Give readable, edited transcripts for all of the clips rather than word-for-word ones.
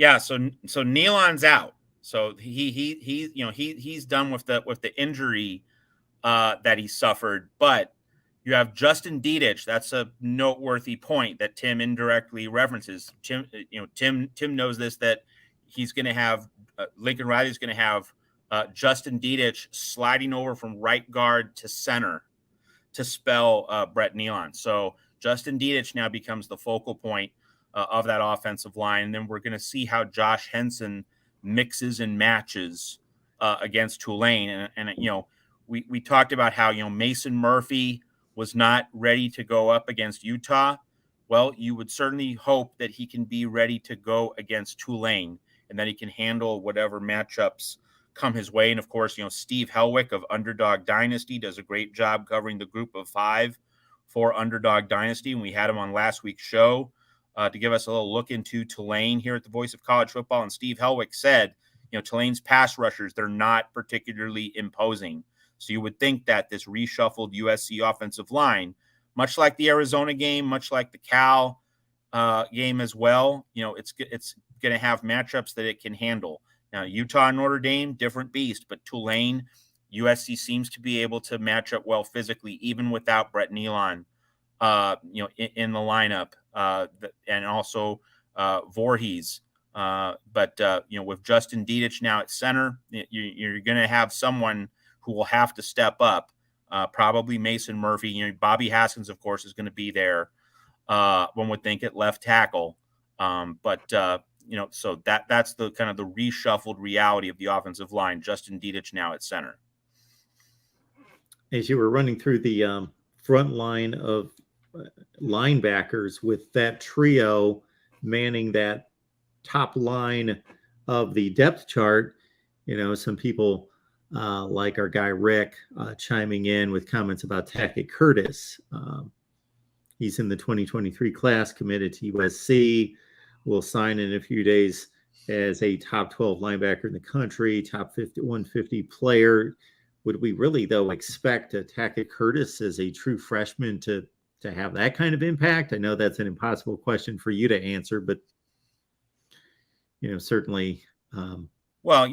Yeah, so Nealon's out. So he's done with the injury that he suffered, but you have Justin Dedich. That's a noteworthy point that Tim indirectly references. Tim knows this, that he's going to have Lincoln Riley's going to have Justin Dedich sliding over from right guard to center to spell Brett Nealon. So Justin Dedich now becomes the focal point of that offensive line. And then we're going to see how Josh Henson mixes and matches against Tulane. And we talked about how, Mason Murphy was not ready to go up against Utah. Well, you would certainly hope that he can be ready to go against Tulane and that he can handle whatever matchups come his way. And of course, Steve Helwick of Underdog Dynasty does a great job covering the group of 5 for Underdog Dynasty. And we had him on last week's show to give us a little look into Tulane here at the Voice of College Football. And Steve Helwick said, Tulane's pass rushers, they're not particularly imposing. So you would think that this reshuffled USC offensive line, much like the Arizona game, much like the Cal game as well, it's going to have matchups that it can handle. Now, Utah and Notre Dame, different beast, but Tulane, USC seems to be able to match up well physically, even without Brett Nealon, in the lineup, and also Voorhees. But with Justin Dedich now at center, you're going to have someone who will have to step up. Probably Mason Murphy. Bobby Haskins, of course, is going to be there. One would think at left tackle, so that's the kind of the reshuffled reality of the offensive line. Justin Dedich now at center. As you were running through the front line of linebackers with that trio manning that top line of the depth chart, some people like our guy Rick chiming in with comments about Tackett Curtis. He's in the 2023 class, committed to USC. Will sign in a few days as a top 12 linebacker in the country, top 150 player. Would we really, though, expect Tackett Curtis as a true freshman to have that kind of impact? I know that's an impossible question for you to answer, but certainly. Well,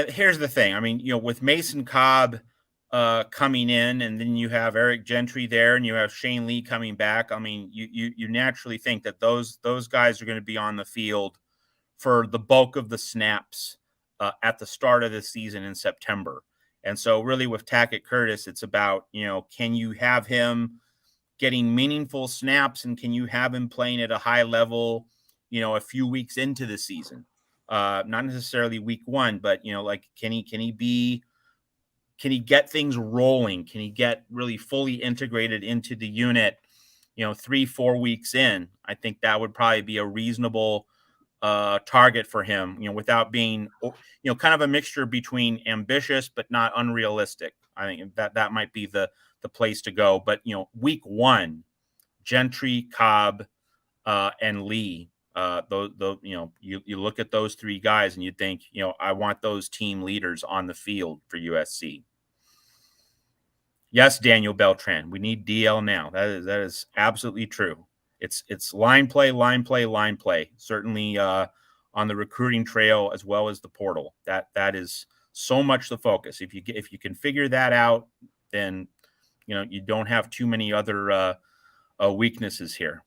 here's the thing. I mean, with Mason Cobb coming in, and then you have Eric Gentry there, and you have Shane Lee coming back. I mean, you naturally think that those guys are going to be on the field for the bulk of the snaps at the start of the season in September. And so really with Tackett Curtis, it's about, can you have him getting meaningful snaps, and can you have him playing at a high level, a few weeks into the season? Not necessarily week 1, but, can he get things rolling? Can he get really fully integrated into the unit, 3-4 weeks in? I think that would probably be a reasonable target for him, without being, kind of a mixture between ambitious but not unrealistic. I think that might be the place to go. But, week 1, Gentry, Cobb, and Lee, you look at those 3 guys and you think, I want those team leaders on the field for USC. Yes, Daniel Beltran, we need DL now. That is absolutely true. It's line play. Certainly on the recruiting trail as well as the portal. That is so much the focus. If you can figure that out, then you don't have too many other weaknesses here.